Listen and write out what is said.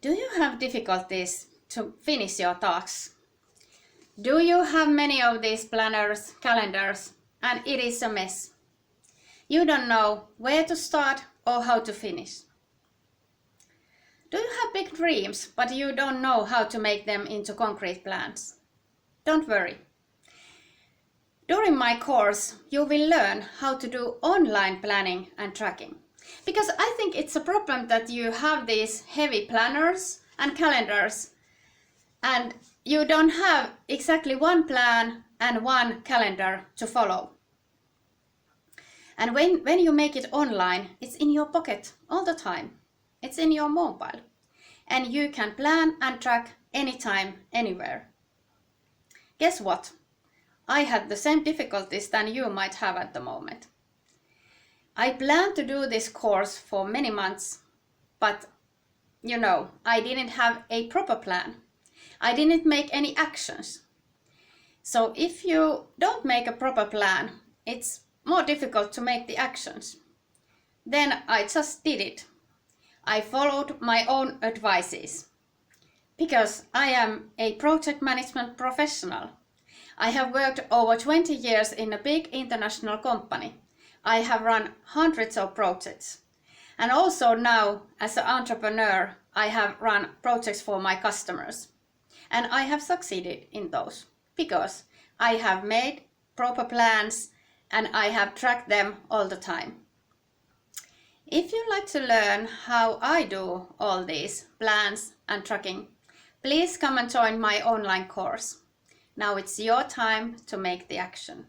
Do you have difficulties to finish your tasks? Do you have many of these planners, calendars, and it is a mess? You don't know where to start or how to finish. Do you have big dreams, but you don't know how to make them into concrete plans? Don't worry. During my course, you will learn how to do online planning and tracking. Because I think it's a problem that you have these heavy planners and calendars and you don't have exactly one plan and one calendar to follow. And when you make it online, it's in your pocket all the time. It's in your mobile. And you can plan and track anytime, anywhere. Guess what? I had the same difficulties than you might have at the moment. I planned to do this course for many months, but I didn't have a proper plan. I didn't make any actions. So if you don't make a proper plan, it's more difficult to make the actions. Then I just did it. I followed my own advices. Because I am a project management professional. I have worked over 20 years in a big international company. I have run hundreds of projects. And also now, as an entrepreneur, I have run projects for my customers. And I have succeeded in those because I have made proper plans and I have tracked them all the time. If you'd like to learn how I do all these plans and tracking, please come and join my online course. Now it's your time to make the action.